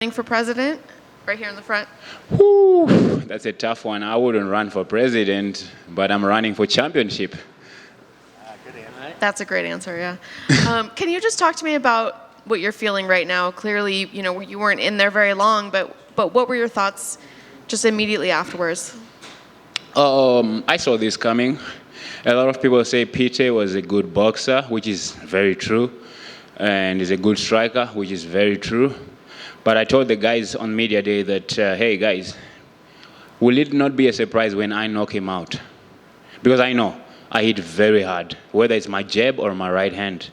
Running for president, right here in the front. Whew, that's a tough one. I wouldn't run for president, but I'm running for championship. That's a great answer, yeah. Can you just talk to me about what you're feeling right now? Clearly, you weren't in there very long, but what were your thoughts just immediately afterwards? I saw this coming. A lot of people say Peter was a good boxer, which is very true, and is a good striker, which is very true. But I told the guys on media day that, hey guys, will it not be a surprise when I knock him out? Because I know I hit very hard, whether it's my jab or my right hand.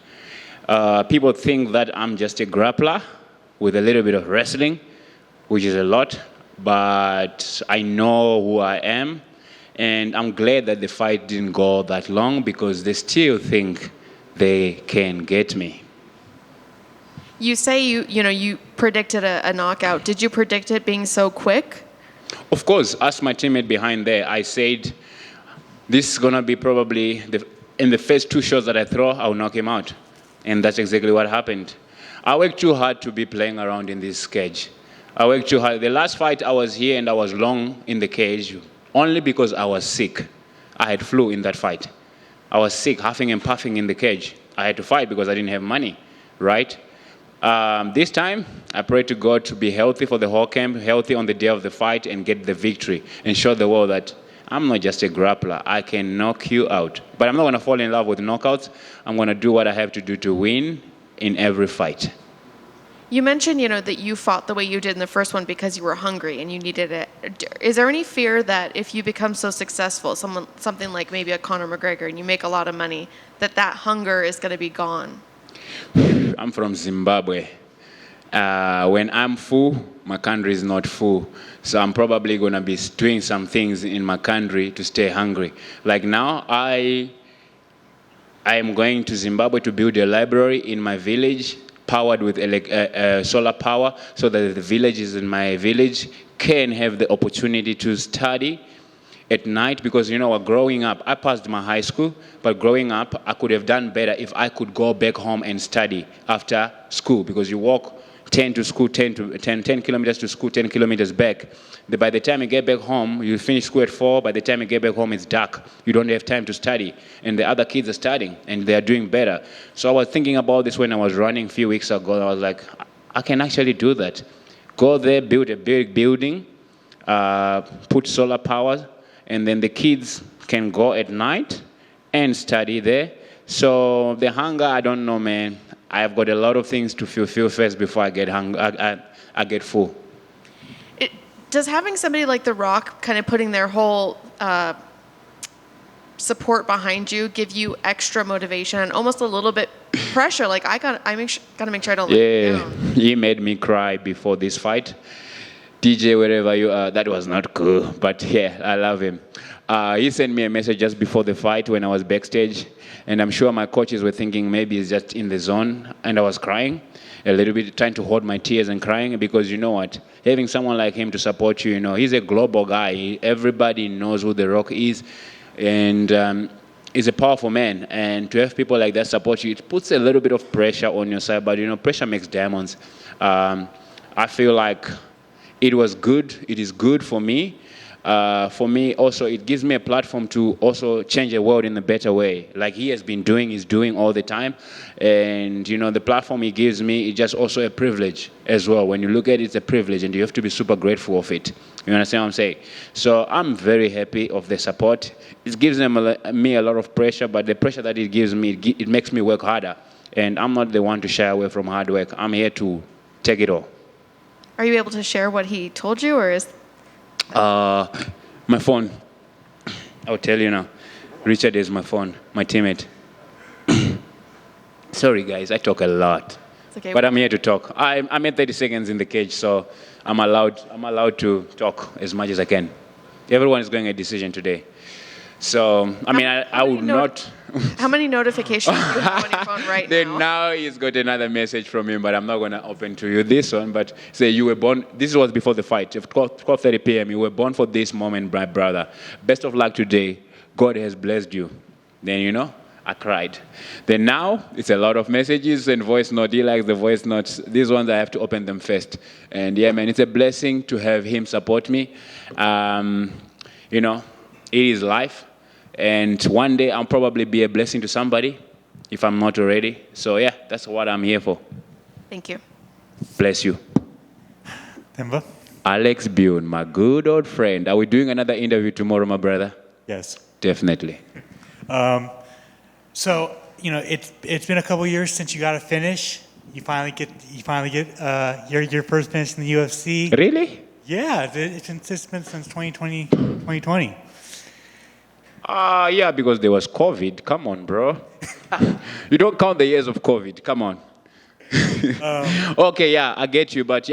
People think that I'm just a grappler with a little bit of wrestling, which is a lot, but I know who I am, and I'm glad that the fight didn't go that long because they still think they can get me. You say you predicted a knockout. Did you predict it being so quick? Of course, ask my teammate behind there. I said, this is going to be probably, in the first two shots that I throw, I'll knock him out. And that's exactly what happened. I worked too hard to be playing around in this cage. I worked too hard. The last fight I was here and I was long in the cage only because I was sick. I had flu in that fight. I was sick, huffing and puffing in the cage. I had to fight because I didn't have money, right? This time, I pray to God to be healthy for the whole camp, healthy on the day of the fight, and get the victory, and show the world that I'm not just a grappler. I can knock you out. But I'm not going to fall in love with knockouts. I'm going to do what I have to do to win in every fight. You mentioned, that you fought the way you did in the first one because you were hungry and you needed it. Is there any fear that if you become so successful, something like maybe a Conor McGregor, and you make a lot of money, that hunger is going to be gone? I'm from Zimbabwe. When I'm full, my country is not full. So I'm probably going to be doing some things in my country to stay hungry. Like now, I am going to Zimbabwe to build a library in my village, powered with solar power, so that the villages in my village can have the opportunity to study at night, because growing up, I passed my high school, but growing up, I could have done better if I could go back home and study after school, because you walk 10 kilometers to school, 10 kilometers back. By the time you get back home, you finish school at 4, by the time you get back home, it's dark. You don't have time to study, and the other kids are studying, and they are doing better. So I was thinking about this when I was running a few weeks ago, and I was like, I can actually do that. Go there, build a big building, put solar power, and then the kids can go at night and study there. So the hunger, I don't know, man. I've got a lot of things to fulfill first before I get I get full. Does having somebody like The Rock kind of putting their whole support behind you give you extra motivation and almost a little bit pressure? Like gotta make sure I don't let you down. He made me cry before this fight. DJ, wherever you are, that was not cool, but yeah, I love him. He sent me a message just before the fight when I was backstage, and I'm sure my coaches were thinking maybe he's just in the zone, and I was crying a little bit, trying to hold my tears and crying, because you know what, having someone like him to support you, he's a global guy. Everybody knows who The Rock is, and he's a powerful man, and to have people like that support you, it puts a little bit of pressure on your side, but pressure makes diamonds. I feel like it was good. It is good for me. For me, also, it gives me a platform to also change the world in a better way. Like he has been doing, he's doing all the time. And, the platform he gives me is just also a privilege as well. When you look at it, it's a privilege, and you have to be super grateful of it. You understand what I'm saying? So I'm very happy of the support. It gives me a lot of pressure, but the pressure that it gives me, it makes me work harder. And I'm not the one to shy away from hard work. I'm here to take it all. Are you able to share what he told you, or is... My phone. I'll tell you now. Richard is my phone, my teammate. Sorry, guys, I talk a lot. It's okay. But I'm here to talk. I'm at 30 seconds in the cage, so I'm allowed to talk as much as I can. Everyone is going a decision today. So, I would not... How many notifications do you have on your phone right now? Now he's got another message from him, but I'm not going to open to you this one. But say you were born, this was before the fight, 12:30 p.m. You were born for this moment, my brother. Best of luck today. God has blessed you. Then, I cried. Then now, it's a lot of messages and voice note. He likes the voice notes. These ones, I have to open them first. And yeah, man, it's a blessing to have him support me. You know, it is life. And one day, I'll probably be a blessing to somebody if I'm not already. So yeah, that's what I'm here for. Thank you. Bless you. Themba? Alex Bune, my good old friend. Are we doing another interview tomorrow, my brother? Yes. Definitely. So, you know, it's been a couple years since you got a finish. You finally get your first finish in the UFC. Really? Yeah, it's been since 2020. Yeah, because there was COVID. Come on, bro. You don't count the years of COVID. Come on. Okay, yeah, I get you. But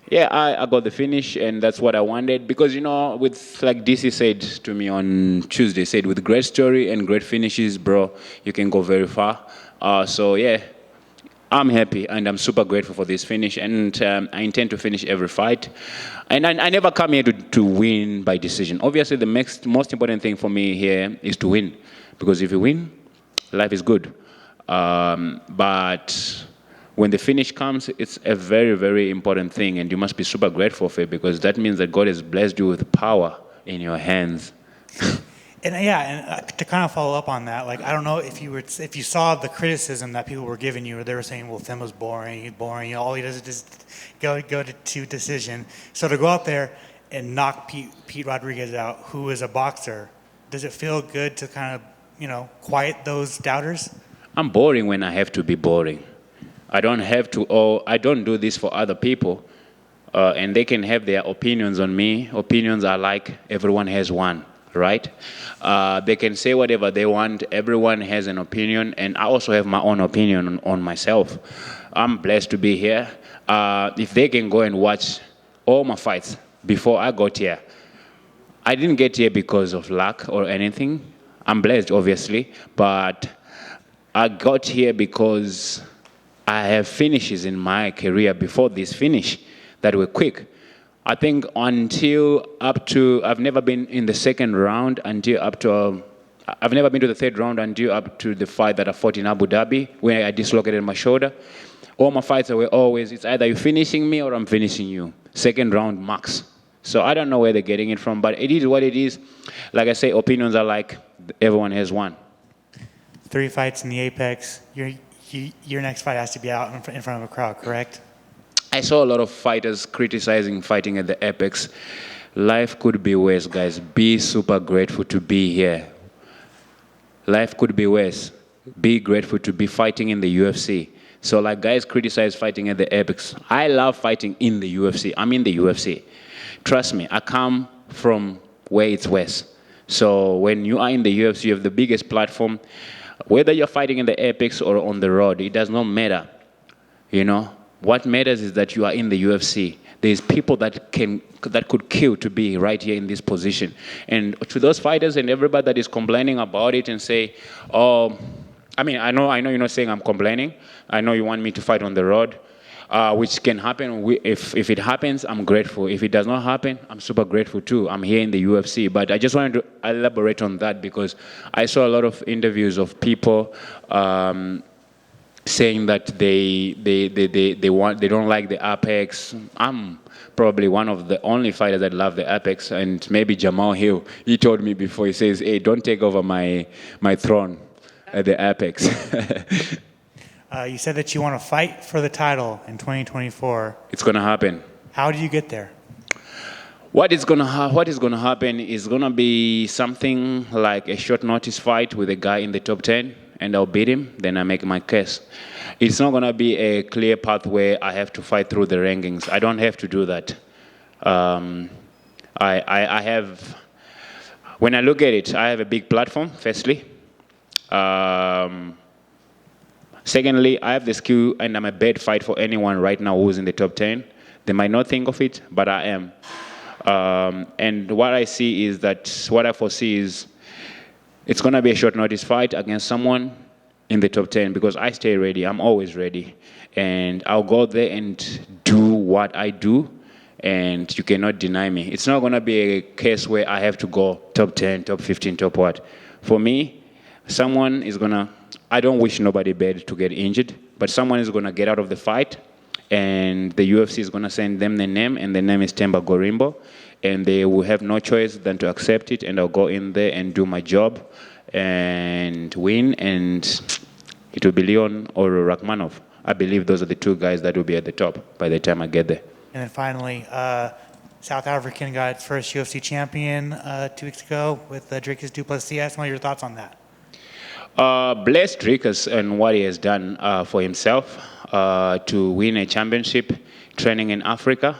yeah, I got the finish, and that's what I wanted. Because, you know, with, like DC said to me on Tuesday, said with great story and great finishes, bro, you can go very far. So yeah, I'm happy, and I'm super grateful for this finish, and I intend to finish every fight. And I never come here to win by decision. Obviously, the most important thing for me here is to win. Because if you win, life is good. But when the finish comes, it's a very, very important thing, and you must be super grateful for it, because that means that God has blessed you with power in your hands. And yeah, and to kind of follow up on that, like, I don't know if you saw the criticism that people were giving you, or they were saying, well, Themba's boring, he's boring, you know, all he does is just go to decision. So to go out there and knock Pete Rodriguez out, who is a boxer, does it feel good to kind of, you know, quiet those doubters? I'm boring when I have to be boring. I don't have to, I don't do this for other people, and they can have their opinions on me. Opinions are like, everyone has one, right? They can say whatever they want. Everyone has an opinion, and I also have my own opinion on myself. I'm blessed to be here. If they can go and watch all my fights before I got here, I didn't get here because of luck or anything. I'm blessed, obviously, but I got here because I have finishes in my career before this finish that were quick. I think I've never been in the second round I've never been to the third round until up to the fight that I fought in Abu Dhabi, where I dislocated my shoulder. All my fights were always, it's either you're finishing me or I'm finishing you. Second round max. So I don't know where they're getting it from, but it is what it is. Like I say, opinions are like, everyone has one. 3 fights in the Apex. Your next fight has to be out in front of a crowd, correct? I saw a lot of fighters criticizing fighting at the Apex. Life could be worse, guys. Be super grateful to be here. Life could be worse. Be grateful to be fighting in the UFC. So like guys criticize fighting at the Apex. I love fighting in the UFC. I'm in the UFC. Trust me, I come from where it's worse. So when you are in the UFC, you have the biggest platform. Whether you're fighting in the Apex or on the road, it does not matter. You know, what matters is that you are in the UFC. There's people that could kill to be right here in this position. And to those fighters and everybody that is complaining about it and say, oh, I mean, I know you're not saying I'm complaining. I know you want me to fight on the road, which can happen. If it happens, I'm grateful. If it does not happen, I'm super grateful too. I'm here in the UFC. But I just wanted to elaborate on that because I saw a lot of interviews of people saying that they don't like the Apex. I'm probably one of the only fighters that love the Apex, and maybe Jamal Hill. He told me before. He says, "Hey, don't take over my throne at the Apex." You said that you want to fight for the title in 2024. It's gonna happen. How do you get there? What is gonna happen is gonna be something like a short notice fight with a guy in the top 10, and I'll beat him. Then I make my case. It's not gonna be a clear path where I have to fight through the rankings. I don't have to do that. I have. When I look at it, I have a big platform. Firstly. Secondly, I have the skill, and I'm a bad fight for anyone right now who's in the top 10. They might not think of it, but I am. And what I foresee is it's going to be a short notice fight against someone in the top 10 because I stay ready. I'm always ready. And I'll go there and do what I do, and you cannot deny me. It's not going to be a case where I have to go top 10, top 15, top what. For me, someone is gonna, I don't wish nobody bad to get injured, but someone is gonna get out of the fight, and the UFC is gonna send them the name, and the name is Themba Gorimbo, and they will have no choice than to accept it, and I'll go in there and do my job and win, and it will be Leon or Rakhmonov. I believe those are the two guys that will be at the top by the time I get there. And then finally, South African got its first UFC champion 2 weeks ago with Dricus du Plessis. What are your thoughts on that? Bless Dricus and what he has done for himself to win a championship training in Africa.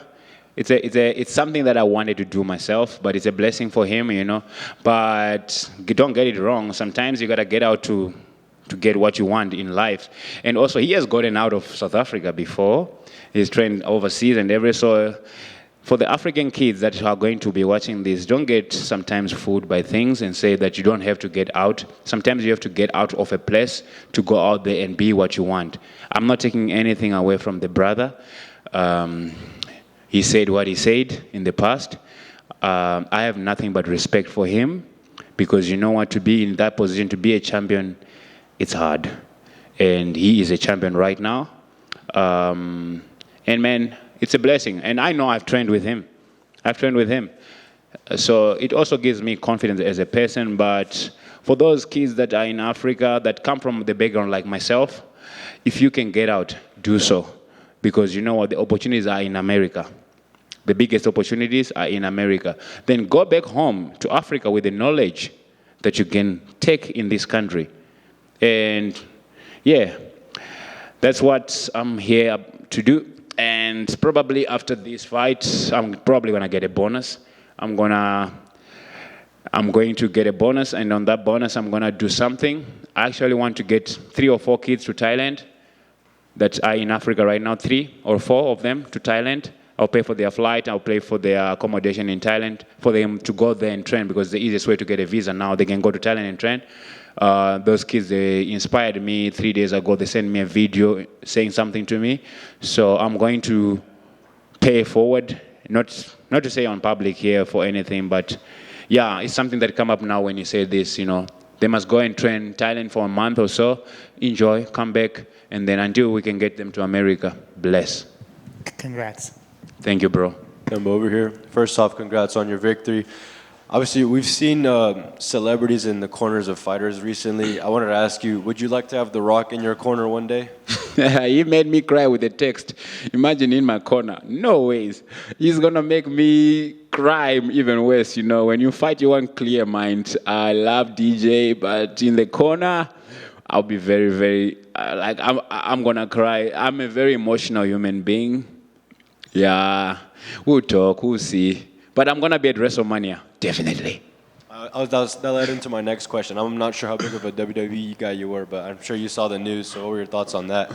It's something that I wanted to do myself, but it's a blessing for him, you know. But don't get it wrong. Sometimes you got to get out to get what you want in life. And also, he has gotten out of South Africa before. He's trained overseas and so for the African kids that are going to be watching this, don't get sometimes fooled by things and say that you don't have to get out. Sometimes you have to get out of a place to go out there and be what you want. I'm not taking anything away from the brother. He said what he said in the past. I have nothing but respect for him, because you know what, to be in that position, to be a champion, it's hard. And he is a champion right now. And man, it's a blessing. And I know I've trained with him. So it also gives me confidence as a person. But for those kids that are in Africa, that come from the background like myself, if you can get out, do so. Because you know what, the opportunities are in America. The biggest opportunities are in America. Then go back home to Africa with the knowledge that you can take in this country. And yeah, that's what I'm here to do. And probably after this fight, I'm probably gonna get a bonus. I'm going to get a bonus, and on that bonus, I'm gonna do something. I actually want to get 3 or 4 kids to Thailand that are in Africa right now, 3 or 4 of them to Thailand. I'll pay for their flight, I'll pay for their accommodation in Thailand, for them to go there and train, because the easiest way to get a visa now, they can go to Thailand and train. Those kids, they inspired me 3 days ago. They sent me a video saying something to me. So I'm going to pay forward, not to say on public here for anything, but yeah, it's something that come up now when you say this, you know. They must go and train Thailand for a month or so, enjoy, come back, and then until we can get them to America. Bless. Congrats. Thank you, bro. Themba over here. First off, congrats on your victory. Obviously, we've seen celebrities in the corners of fighters recently. I wanted to ask you, would you like to have The Rock in your corner one day? He made me cry with a text. Imagine in my corner. No ways. He's going to make me cry even worse. You know, when you fight, you want clear mind. I love DJ, but in the corner, I'll be very, very, I'm going to cry. I'm a very emotional human being. Yeah, we'll talk, we'll see. But I'm going to be at WrestleMania, definitely. That led into my next question. I'm not sure how big of a WWE guy you were, but I'm sure you saw the news, so what were your thoughts on that?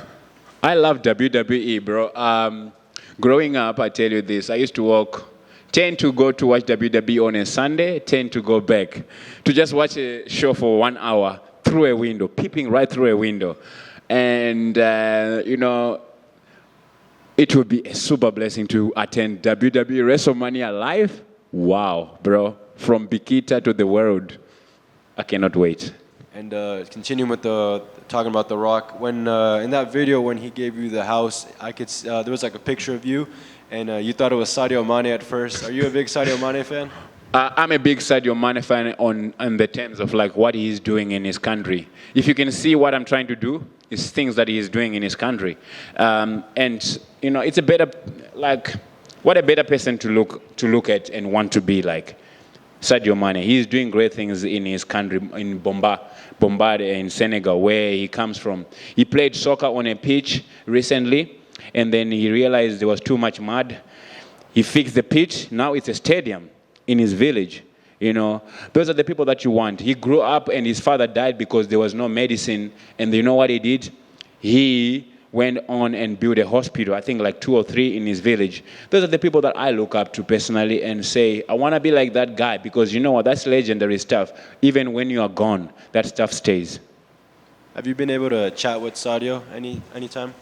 I love WWE, bro. Growing up, I tell you this, I used to tend to go to watch WWE on a Sunday, tend to go back to just watch a show for 1 hour through a window, peeping right through a window. And, you know, it would be a super blessing to attend WWE WrestleMania live. Wow, bro. From Bikita to the world. I cannot wait. And continuing with talking about The Rock, when in that video when he gave you the house, I could there was like a picture of you, and you thought it was Sadio Mane at first. Are you a big Sadio Mane fan? I'm a big Sadio Mane fan on the terms of like what he's doing in his country. If you can see what I'm trying to do, it's things that he's doing in his country. And you know, it's a better, like, what a better person to look at and want to be like. Sadio Mane, he's doing great things in his country, in Bombard in Senegal, where he comes from. He played soccer on a pitch recently, and then he realized there was too much mud. He fixed the pitch. Now it's a stadium in his village. You know, those are the people that you want. He grew up and his father died because there was no medicine. And you know what he did? He went on and built a hospital, I think like 2 or 3 in his village. Those are the people that I look up to personally and say, I want to be like that guy, because you know what? That's legendary stuff. Even when you are gone, that stuff stays. Have you been able to chat with Sadio anytime?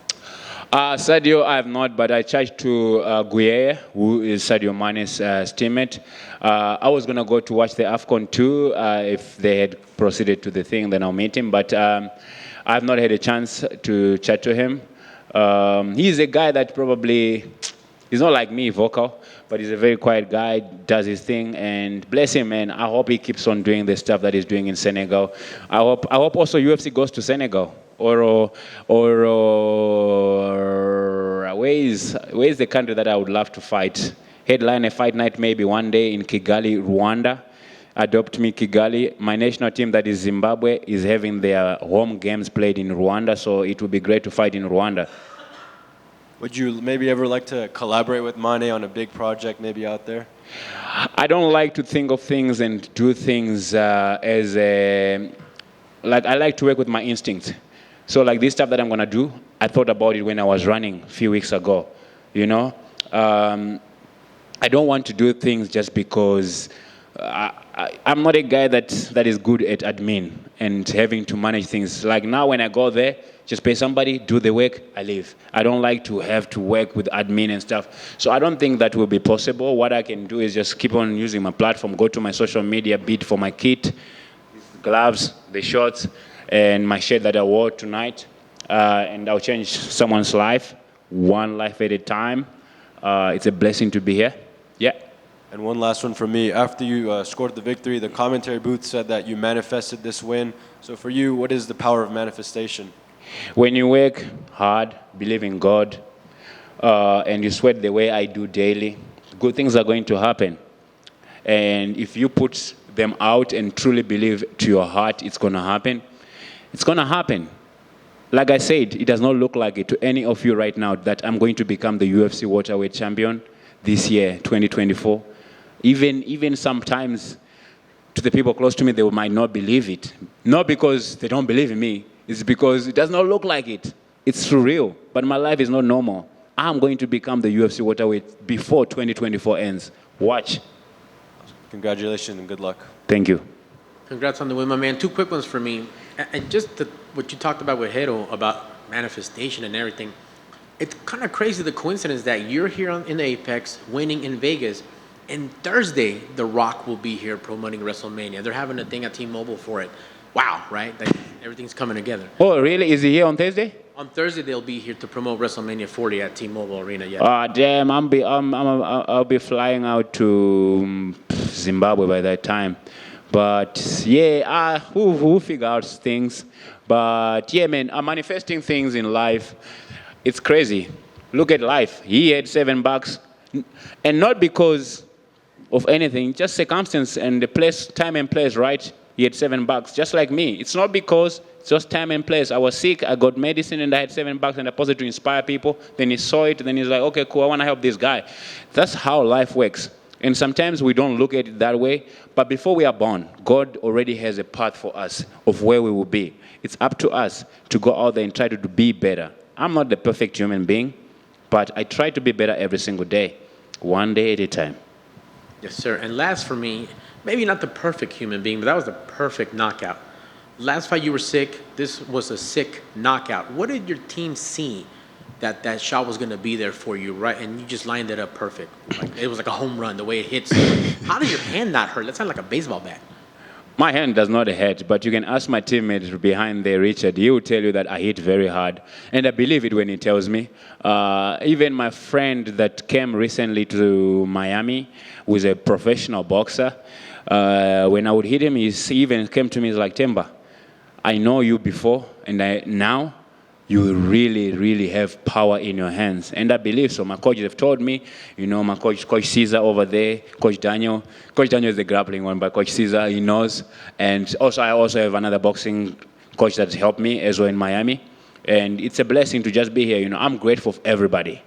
Sadio, I have not, but I charged to Gueye, who is Sadio Mane's teammate. I was going to go to watch the AFCON too. If they had proceeded to the thing, then I'll meet him. But I have not had a chance to chat to him. He's a guy that probably, he's not like me, vocal, but he's a very quiet guy, does his thing, and bless him, man. I hope he keeps on doing the stuff that he's doing in Senegal. I hope also UFC goes to Senegal. Or where is the country that I would love to fight? Headline a fight night maybe one day in Kigali, Rwanda. Adopt me Kigali. My national team that is Zimbabwe is having their home games played in Rwanda, so it would be great to fight in Rwanda. Would you maybe ever like to collaborate with Mane on a big project maybe out there? I don't like to think of things and do things as a... Like, I like to work with my instincts. So like this stuff that I'm going to do, I thought about it when I was running a few weeks ago, you know. I don't want to do things just because I'm not a guy that is good at admin and having to manage things. Like now when I go there, just pay somebody, do the work, I leave. I don't like to have to work with admin and stuff. So I don't think that will be possible. What I can do is just keep on using my platform, go to my social media, bid for my kit, gloves, the shorts, and my shirt that I wore tonight, and I'll change someone's life, one life at a time. It's a blessing to be here. Yeah. And one last one from me. After you scored the victory, the commentary booth said that you manifested this win. So for you, what is the power of manifestation? When you work hard, believe in God, and you sweat the way I do daily, good things are going to happen. And if you put them out and truly believe to your heart it's going to happen, it's going to happen. Like I said, it does not look like it to any of you right now that I'm going to become the UFC welterweight champion this year, 2024. Even sometimes to the people close to me, they might not believe it. Not because they don't believe in me. It's because it does not look like it. It's surreal. But my life is not normal. I'm going to become the UFC welterweight before 2024 ends. Watch. Congratulations and good luck. Thank you. Congrats on the win, my man. Two quick ones for me. And just what you talked about with Hero, about manifestation and everything. It's kind of crazy, the coincidence that you're here in the Apex, winning in Vegas, and Thursday, The Rock will be here promoting WrestleMania. They're having a thing at T-Mobile for it. Wow, right? Like, everything's coming together. Oh, really? Is he here on Thursday? On Thursday, they'll be here to promote WrestleMania 40 at T-Mobile Arena. Yeah. Damn! I'll be flying out to Zimbabwe by that time. But yeah, who figure out things? But yeah, man, I'm manifesting things in life. It's crazy. Look at life. He had $7, and not because of anything, just circumstance and the place, time and place, right? He had $7, just like me. It's not because it's just time and place. I was sick, I got medicine, and I had $7, and I posted to inspire people. Then he saw it, and then he's like, okay, cool, I want to help this guy. That's how life works. And sometimes we don't look at it that way, but before we are born, God already has a path for us of where we will be. It's up to us to go out there and try to be better. I'm not the perfect human being, but I try to be better every single day, one day at a time. Yes, sir. And last for me, maybe not the perfect human being, but that was the perfect knockout. Last fight you were sick. This was a sick knockout. What did your team see that shot was going to be there for you, right? And you just lined it up perfect. Like, it was like a home run, the way it hits. How did your hand not hurt? That sounded like a baseball bat. My hand does not hurt, but you can ask my teammate behind there, Richard. He will tell you that I hit very hard. And I believe it when he tells me. Even my friend that came recently to Miami, who is a professional boxer, when I would hit him, he even came to me, he's like, Themba, I know you before, and now you really, really have power in your hands. And I believe so. My coaches have told me, you know, my Coach Caesar over there, Coach Daniel. Coach Daniel is the grappling one, but Coach Caesar, he knows. And also, I also have another boxing coach that's helped me as well in Miami. And it's a blessing to just be here. You know, I'm grateful for everybody.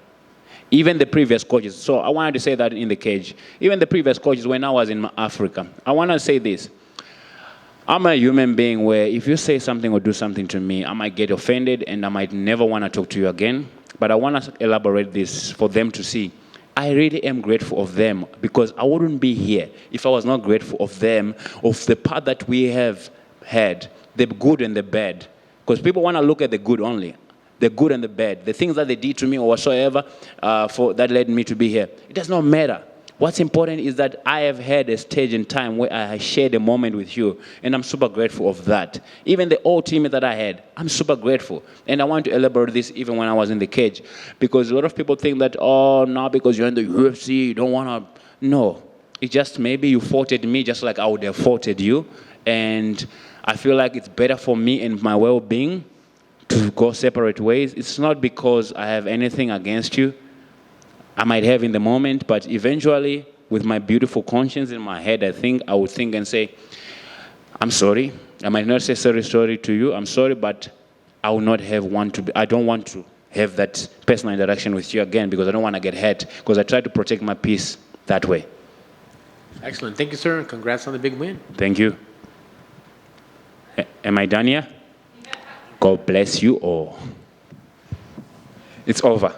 Even the previous coaches. So I wanted to say that in the cage. Even the previous coaches when I was in Africa. I want to say this. I'm a human being where if you say something or do something to me, I might get offended and I might never want to talk to you again. But I want to elaborate this for them to see. I really am grateful of them because I wouldn't be here if I was not grateful of them, of the part that we have had, the good and the bad. Because people want to look at the good only. the good and the bad, the things that they did to me or whatsoever for that led me to be here. It does not matter. What's important is that I have had a stage in time where I shared a moment with you, and I'm super grateful of that. Even the old teammate that I had, I'm super grateful. And I want to elaborate this even when I was in the cage, because a lot of people think that, oh, now because you're in the UFC, you don't want to. No. It's just maybe you faulted me just like I would have faulted you. And I feel like it's better for me and my well-being to go separate ways. It's not because I have anything against you. I might have in the moment, but eventually, with my beautiful conscience in my head, I would think and say, I'm sorry. I might not say sorry to you. I'm sorry, but I will not I don't want to have that personal interaction with you again because I don't want to get hurt, because I try to protect my peace that way. Excellent. Thank you, sir, and congrats on the big win. Thank you. Am I done here? God bless you all. It's over.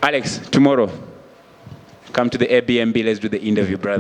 Alex, tomorrow, come to the Airbnb. Let's do the interview, brother.